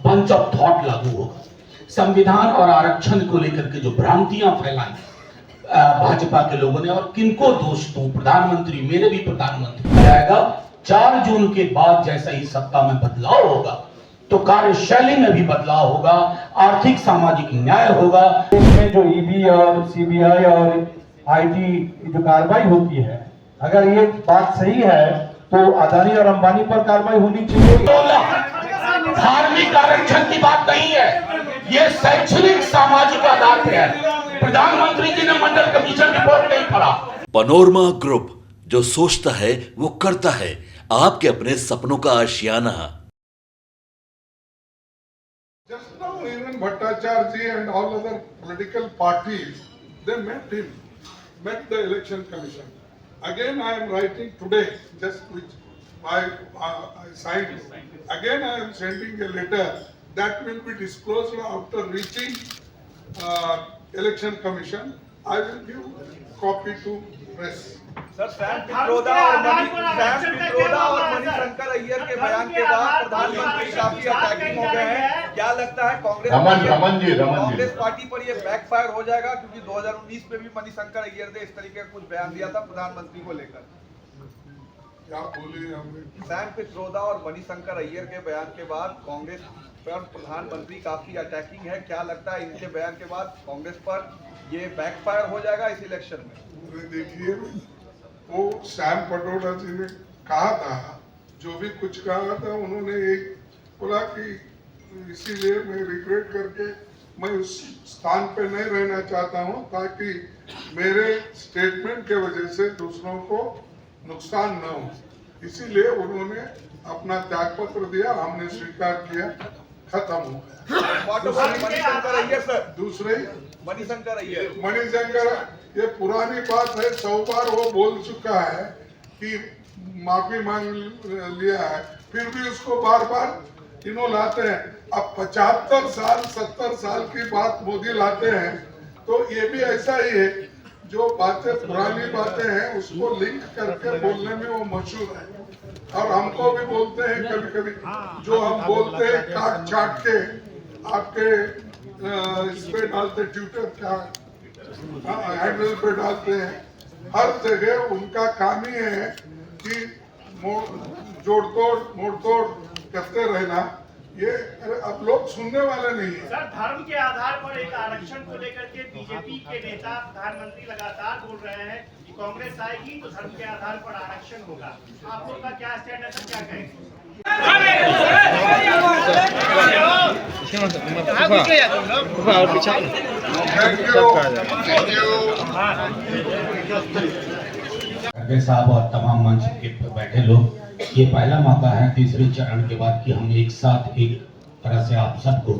Bunch of thought लागू होगा। संविधान और आरक्षण को लेकर के जो भ्रांतियां फैलाई भाजपा के लोगों ने, और किनको दोष दूं, प्रधानमंत्री, मेरे भी प्रधानमंत्री जाएगा 4 जून के बाद जैसा ही सत्ता में बदलाव होगा तो कार्यशैली में भी बदलाव होगा, आर्थिक सामाजिक न्याय होगा। इसमें जो ईडी और सीबीआई और आईटी जो कार्रवाई होती है, अगर ये बात सही है तो अदानी और अंबानी पर कार्रवाई होनी चाहिए। धार्मिक आरक्षण की बात नहीं है, ये शैक्षणिक सामाजिक आधार पे है। प्रधानमंत्री जी ने मंडल कमीशन रिपोर्ट नहीं पढ़ा। पनोरमा ग्रुप, जो सोचता है वो करता है। आपके अपने सपनों का आशियाना। Just now, even Bhattacharya ji and all other political parties, they met the election commission. Again, I am writing today, just which I signed. Again, I am sending a letter that will be disclosed after reaching election commission. I will give copy to press. Sir, Sam Pitroda और मणिशंकर अय्यर के बयान के बाद प्रधानमंत्री काफी attacking हो गए हैं। क्या लगता है कांग्रेस पार्टी पर ये बैकफायर हो जाएगा? क्योंकि 2019 में भी मणिशंकर अय्यर ने इस तरीके का कुछ बयान दिया था प्रधानमंत्री को लेकर। क्या बोले हमने? सैम पित्रोदा और मणिशंकर अय्यर के बयान के बाद कांग्रेस पर प्रधानमंत्री काफी अटैकिंग है। क्या लगता है इनके बयान के बाद कांग्रेस पर ये बैकफायर हो जाएगा इस इलेक्शन में? देखिए, वो सैम पित्रोदा जी ने कहा था, जो भी कुछ कहा था, उन्होंने एक बोला कि इसीलिए मैं रिग्रेट करके मैं उस स्थान पे नहीं रहना चाहता हूं, ताकि मेरे स्टेटमेंट के वजह से दूसरों को नुकसान न हो। इसीलिए उन्होंने अपना त्यागपत्र दिया, हमने स्वीकार किया, खत्म हो गया। मणिशंकर अय्यर सर, दूसरे मणिशंकर, ये पुरानी बात है, 100 बार वो बोल चुका है कि माफी मांग लिया है, फिर भी उसको बार बार इन्हों लाते हैं। अब 75 साल 70 साल की बात मोदी लाते हैं, तो ये भी ऐसा ही है, जो बातें पुरानी बातें हैं उसको लिंक करके बोलने में वो मशहूर है। और हमको भी बोलते हैं कभी कभी, जो हम बोलते हैं काट छाट के आपके इस पे डालते, ट्विटर का हैंडल पे डालते हैं। हर जगह उनका काम ही है कि जोड़ तोड़ करते रहना। ये अब लोग सुनने वाले नहीं है। सर, धर्म के आधार पर एक आरक्षण को लेकर के बीजेपी के नेता प्रधानमंत्री लगातार बोल रहे हैं कि कांग्रेस आएगी तो धर्म के आधार पर आरक्षण होगा। आप लोग का क्या स्टैंड है, क्या कहेंगे? खड़गे साहब और तमाम मंच के बैठे लोग, ये पहला मौका है तीसरे चरण के बाद कि हम एक साथ एक तरह से आप सबको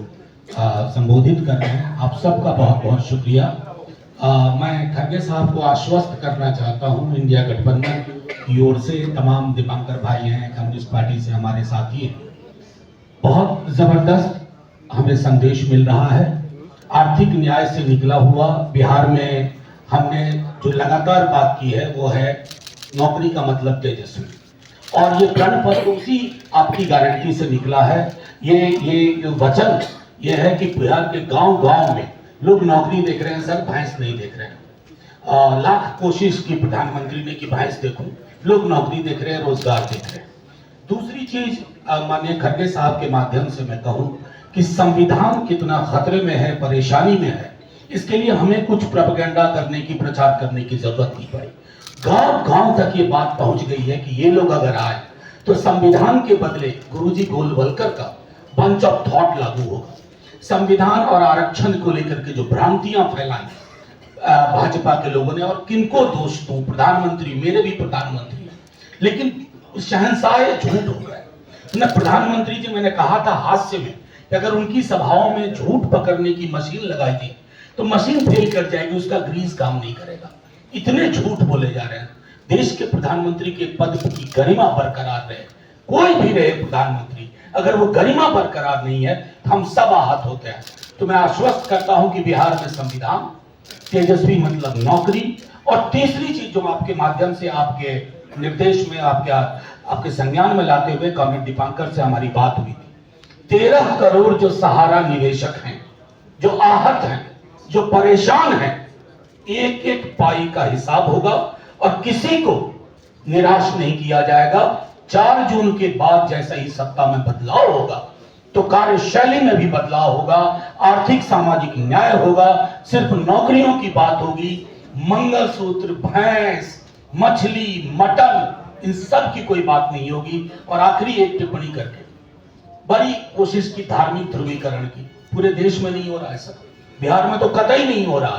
संबोधित कर रहे हैं। आप सबका बहुत बहुत शुक्रिया। मैं खड़गे साहब को आश्वस्त करना चाहता हूं, इंडिया गठबंधन की ओर से तमाम दीपांकर भाई हैं, कम्युनिस्ट पार्टी से हमारे साथी हैं, बहुत जबरदस्त हमें संदेश मिल रहा है। आर्थिक न्याय से निकला हुआ बिहार में हमने जो लगातार बात की है वो है नौकरी का मतलब तेजस्वी, और ये प्रण पत्र उसी आपकी गारंटी से निकला है। ये वचन ये है कि बिहार के गांव-गांव में लोग नौकरी देख रहे हैं सर, भैंस नहीं देख रहे हैं। लाख कोशिश की प्रधानमंत्री ने कि भैंस देखो, लोग नौकरी देख रहे हैं, रोजगार देख रहे हैं। दूसरी चीज, माननीय खड़गे साहब के माध्यम से मैं कहूं कि संविधान कितना खतरे में है, परेशानी में है, इसके लिए हमें कुछ प्रोपेगेंडा करने की, प्रचार करने की जरूरत नहीं पड़ी। गांव-गांव तक ये बात पहुंच गई है कि ये लोग अगर आए तो संविधान के बदले गुरुजी गोलवलकर का बंच ऑफ थॉट लागू होगा। संविधान और आरक्षण को लेकर के जो भ्रांतियां फैलाई भाजपा के लोगों ने, और किनको दोष दूं, प्रधानमंत्री, मेरे भी प्रधानमंत्री, लेकिन शहंशाह झूठ हो गए। न प्रधानमंत्री जी, मैंने कहा था हास्य में कि अगर उनकी सभाओं में झूठ पकड़ने की मशीन लगाई थी तो मशीन फेल कर जाएगी, उसका ग्रीस काम नहीं करेगा। इतने झूठ बोले जा रहे हैं। देश के प्रधानमंत्री के पद की गरिमा बरकरार रहे, कोई भी रहे प्रधानमंत्री, अगर वो गरिमा बरकरार नहीं है तो हम सब आहत होते हैं। तो मैं आश्वस्त करता हूं कि बिहार में संविधान तेजस्वी मतलब नौकरी, और तीसरी चीज जो आपके माध्यम से आपके निर्देश में आपके संज्ञान में लाते हुए कॉमरेड दीपांकर से हमारी बात हुई थी, 13 करोड़ जो सहारा निवेशक हैं, जो आहत हैं, जो परेशान हैं, एक एक पाई का हिसाब होगा और किसी को निराश नहीं किया जाएगा। 4 जून के बाद जैसा ही सत्ता में बदलाव होगा तो कार्यशैली में भी बदलाव होगा, आर्थिक सामाजिक न्याय होगा, सिर्फ नौकरियों की बात होगी, मंगलसूत्र, भैंस, मछली, मटन, इन सब की कोई बात नहीं होगी। और आखिरी एक टिप्पणी करके, बड़ी कोशिश की धार्मिक ध्रुवीकरण की, पूरे देश में नहीं हो रहा है सब, बिहार में तो कतई नहीं हो रहा,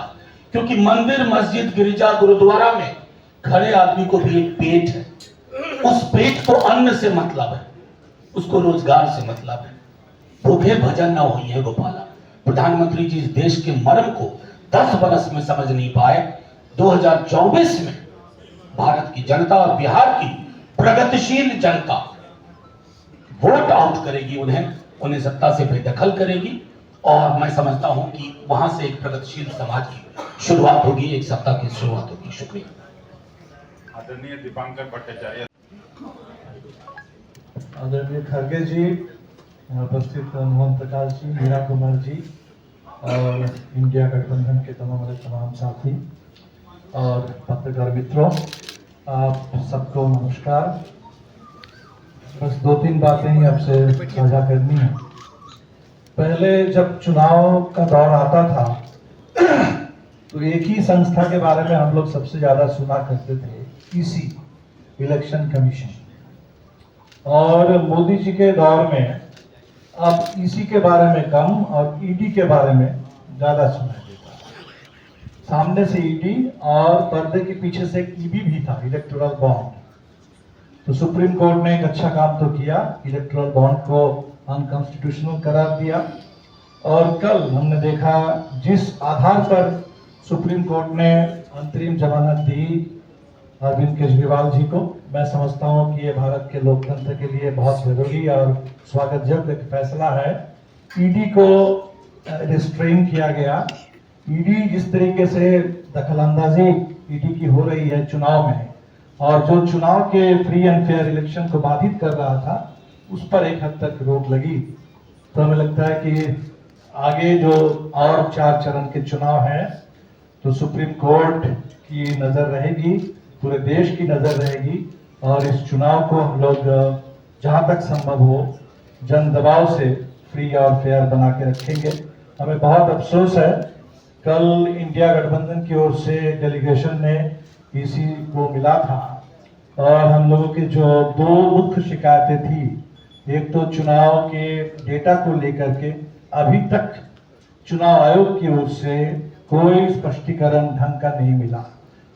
क्योंकि मंदिर, मस्जिद, गिरजा, गुरुद्वारा में खड़े आदमी को भी एक पेट है, उस पेट को अन्न से मतलब है, उसको रोजगार से मतलब है। भूखे भजन न हुई है गोपाला। प्रधानमंत्री जी इस देश के मर्म को 10 बरस में समझ नहीं पाए। 2024 में भारत की जनता और बिहार की प्रगतिशील जनता वोट आउट करेगी, उन्हें सत्ता से बेदखल करेगी, और मैं समझता हूं कि वहां से एक प्रगतिशील समाज की शुरुआत होगी, एक सत्ता की शुरुआत होगी। शुक्रिया। आदरणीय दीपांकर भट्टाचार्य, आदरणीय खड़गे जी, उपस्थित मोहन प्रकाश जी, मीरा कुमार जी और इंडिया गठबंधन के तमाम साथी और पत्रकार मित्रों, आप सबको नमस्कार। बस 2-3 बातें ही आपसे साझा करनी है। पहले जब चुनाव का दौर आता था तो एक ही संस्था के बारे में हम लोग सबसे ज्यादा सुना करते थे, ईसी, इलेक्शन कमीशन। और मोदी जी के दौर में अब ईसी के बारे में कम और ईडी के बारे में ज्यादा सुनाई देता है। सामने से ईडी और पर्दे के पीछे से एक ईबी भी था, इलेक्टोरल बॉन्ड। तो सुप्रीम कोर्ट ने एक अच्छा काम तो किया, इलेक्टोरल बॉन्ड को अनकॉन्स्टिट्यूशनल करार दिया। और कल हमने देखा जिस आधार पर सुप्रीम कोर्ट ने अंतरिम जमानत दी अरविंद केजरीवाल जी को, मैं समझता हूं कि ये भारत के लोकतंत्र के लिए बहुत जरूरी और स्वागतयोग्य फैसला है। ईडी को रिस्ट्रेन किया गया। ईडी जिस तरीके से दखलंदाजी ईडी की हो रही है चुनाव में, और जो चुनाव के फ्री एंड फेयर इलेक्शन को बाधित कर रहा था, उस पर एक हद तक रोक लगी। तो हमें लगता है कि आगे जो और 4 चरण के चुनाव हैं, तो सुप्रीम कोर्ट की नजर रहेगी, पूरे देश की नजर रहेगी, और इस चुनाव को हम लोग जहां तक संभव हो जन दबाव से फ्री और फेयर बना के रखेंगे। हमें बहुत अफसोस है, कल इंडिया गठबंधन की ओर से डेलीगेशन ने ईसी को मिला था, और हम लोगों की जो 2 मुख्य शिकायतें थी, एक तो चुनाव के डेटा को लेकर के अभी तक चुनाव आयोग की ओर से कोई स्पष्टीकरण ढंग का नहीं मिला,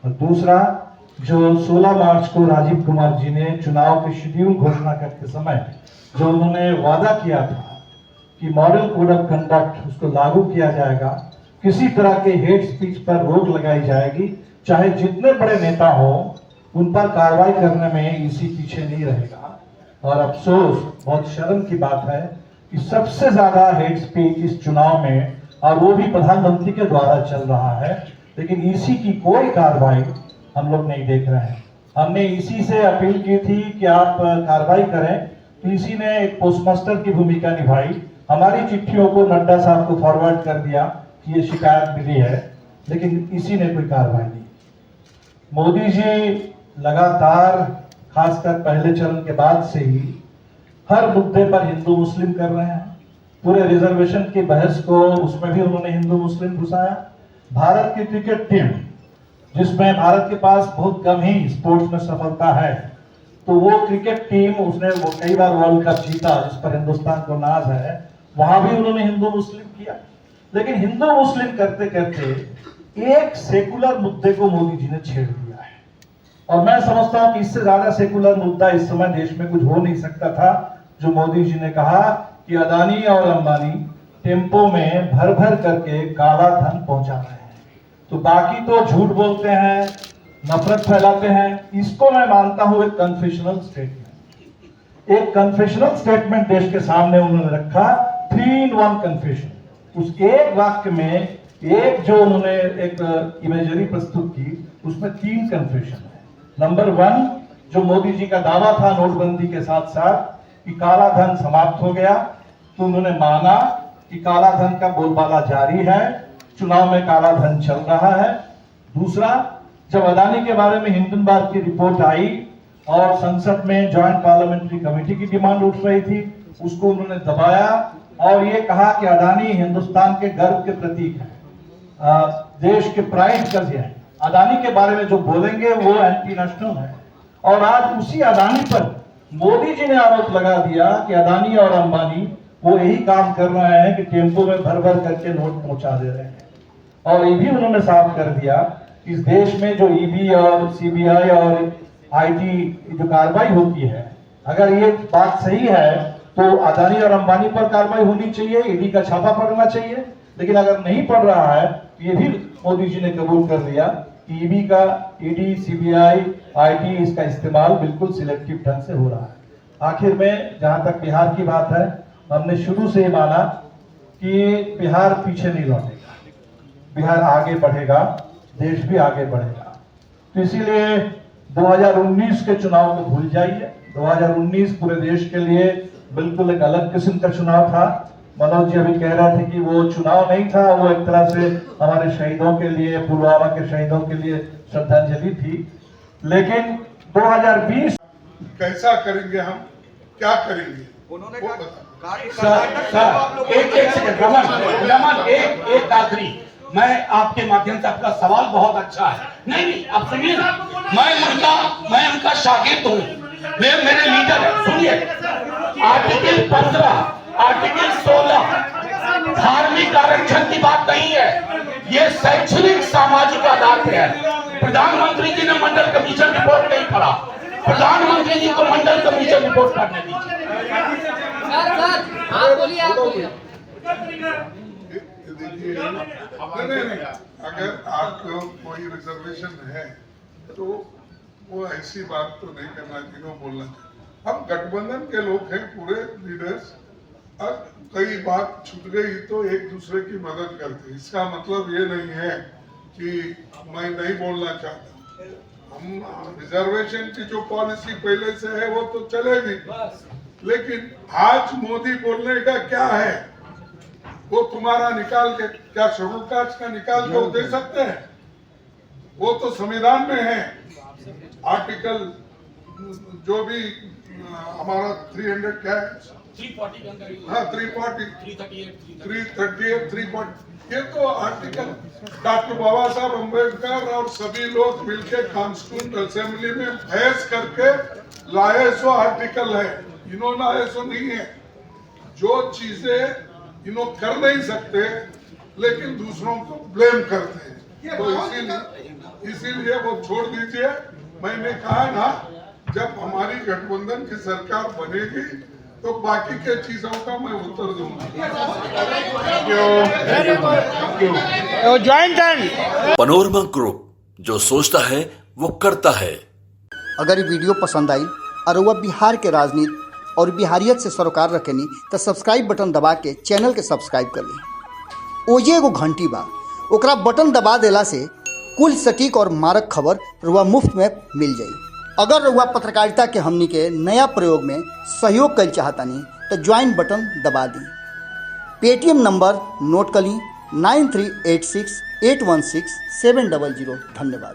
और दूसरा जो 16 मार्च को राजीव कुमार जी ने चुनाव के शेड्यूल घोषणा करते समय जो उन्होंने वादा किया था कि मॉडल कोड ऑफ कंडक्ट उसको लागू किया जाएगा, किसी तरह के हेट स्पीच पर रोक लगाई जाएगी, चाहे जितने बड़े नेता हो उन पर कार्रवाई करने में ईसी पीछे नहीं रहेगा। और अफसोस, बहुत शर्म की बात है कि सबसे ज्यादा हेट स्पीच इस चुनाव में, और वो भी प्रधानमंत्री के द्वारा चल रहा है, लेकिन ईसी की कोई कार्रवाई हम लोग नहीं देख रहे हैं। हमने ईसी से अपील की थी कि आप कार्रवाई करें। ईसी ने एक पोस्टमास्टर की भूमिका निभाई, हमारी चिट्ठियों को नड्डा साहब को फॉरवर्ड कर दिया कि ये शिकायत मिली है, लेकिन ईसी ने कोई कार्रवाई नहीं। मोदी जी लगातार, खासकर पहले चरण के बाद से ही, हर मुद्दे पर हिंदू मुस्लिम कर रहे हैं। पूरे रिजर्वेशन की बहस को उसमें भी उन्होंने हिंदू मुस्लिम घुसाया। भारत की क्रिकेट टीम, जिसमें भारत के पास बहुत कम ही स्पोर्ट्स में सफलता है, तो वो क्रिकेट टीम, उसने वो कई बार वर्ल्ड कप जीता, जिस पर हिंदुस्तान को नाज है, वहां भी उन्होंने हिंदू मुस्लिम किया। लेकिन हिंदू मुस्लिम करते करते एक सेकुलर मुद्दे को मोदी जी ने छेड़ दिया है, और मैं समझता हूं कि इससे ज्यादा सेकुलर मुद्दा इस समय देश में कुछ हो नहीं सकता था, जो मोदी जी ने कहा कि अदानी और अंबानी टेम्पो में भर भर करके काला धन पहुंचा रहे हैं। तो बाकी तो झूठ बोलते हैं, नफरत फैलाते हैं। इसको मैं मानता हूं एक कन्फेशनल स्टेटमेंट। एक कन्फेशनल स्टेटमेंट देश के सामने उन्होंने रखा, 3 in 1 कन्फेशन। उस एक वाक्य में एक जो उन्होंने एक इमेजरी प्रस्तुत की, उसमें 3 कन्फ्यूजन है। नंबर 1, जो मोदी जी का दावा था नोटबंदी के साथ साथ कि काला धन समाप्त हो गया, तो उन्होंने माना कि काला धन का बोलबाला जारी है, चुनाव में काला धन चल रहा है। दूसरा, जब अदानी के बारे में हिंडनबर्ग की रिपोर्ट आई और संसद में ज्वाइंट पार्लियामेंट्री कमेटी की डिमांड उठ रही थी, उसको उन्होंने दबाया और ये कहा कि अदानी हिंदुस्तान के गर्व के प्रतीक है, देश के प्राइड का है। अदानी के बारे में जो बोलेंगे वो एंटी नेशनल है। और आज उसी अदानी पर मोदी जी ने आरोप लगा दिया कि अदानी और अंबानी वो यही काम कर रहे हैं कि टेम्पो में भर भर करके नोट पहुंचा दे रहे हैं। और ये भी उन्होंने साफ कर दिया कि इस देश में जो ईडी और सीबीआई और आईटी जो कार्रवाई होती है, अगर ये बात सही है तो अदानी और अंबानी पर कार्रवाई होनी चाहिए, ईडी का छापा पड़ना चाहिए। लेकिन अगर नहीं पड़ रहा है, ये भी मोदी जी ने कबूल कर लिया कि ईडी, सीबीआई, आईटी इसका इस्तेमाल बिल्कुल सिलेक्टिव ढंग से हो रहा है। आखिर में जहां तक बिहार की बात है, हमने शुरू से माना कि बिहार पीछे नहीं लौटेगा, बिहार आगे बढ़ेगा, देश भी आगे बढ़ेगा। तो इसीलिए 2019 के चुनाव को भूल जाइए। 2019 पूरे देश के लिए बिल्कुल एक अलग किस्म का चुनाव था। मनोज जी अभी कह रहे थे कि वो चुनाव नहीं था, वो एक तरह से हमारे शहीदों के लिए, पुलवामा के शहीदों के लिए श्रद्धांजलि थी। लेकिन 2020 कैसा करेंगे, हम क्या करेंगे? उन्होंने वो कहा कि सर, एक सेकंड, रमन, एक आखिरी, मैं आपके माध्यम से, आपका सवाल बहुत अच्छा है। नहीं, आप सुनिए ना, मैं उनका शागिर्द हूँ, वे मेरे लीडर है। सुनिए, आर्टिकल 15, आर्टिकल 16 धार्मिक आरक्षण की बात नहीं है, ये शैक्षणिक सामाजिक आधार पे है। प्रधानमंत्री जी ने मंडल कमीशन रिपोर्ट नहीं पढ़ा, प्रधानमंत्री जी को मंडल कमीशन रिपोर्ट पढ़ने दीजिए। आप बोलिए। देखिए, नहीं, अगर आपको कोई रिजर्वेशन है तो वो ऐसी बात तो नहीं करना चाहिए, बोलना चाहिए। हम गठबंधन के लोग हैं, पूरे लीडर्स, और कई बात छूट गई तो एक दूसरे की मदद करते। इसका मतलब ये नहीं है कि मैं नहीं बोलना चाहता। हम रिजर्वेशन की जो पॉलिसी पहले से है वो तो चलेगी, लेकिन आज मोदी बोलने का क्या है, वो तुम्हारा निकाल के क्या शेड्यूल कास्ट का निकाल के दे सकते हैं? वो तो संविधान में है, आर्टिकल जो भी हमारा 300 क्या है, 340, हाँ 340, 338, 340, ये तो आर्टिकल डॉक्टर बाबा साहब अम्बेडकर और सभी लोग मिलकर कॉन्स्टिट्यूंट असेंबली में बहस करके लाए सो आर्टिकल है, इन्होंने लाए सो नहीं है। जो चीजें इन्होंने कर नहीं सकते लेकिन दूसरों को ब्लेम करते हैं, तो इसीलिए वो छोड़ दीजिए। मैंने कहा ना, जब हमारी गठबंधन की सरकार बनेगी तो बाकी के चीजों का मैं उत्तर दूंगा। पनोरमा ग्रुप, जो सोचता है वो करता है। अगर ये वीडियो पसंद आई और वह बिहार के राजनीति और बिहारियत से सरोकार रखेनी तो सब्सक्राइब बटन दबा के चैनल के सब्सक्राइब कर ली। ओजे एगो घंटी बा, ओकरा बटन दबा देला से कुल सटीक और मारक खबर रुआ मुफ्त में मिल जाई। अगर रुआ पत्रकारिता के हमनी के नया प्रयोग में सहयोग कर चाहतानी तो ज्वाइन बटन दबा दी। पेटीएम नंबर नोट कर ली 9386816700। धन्यवाद।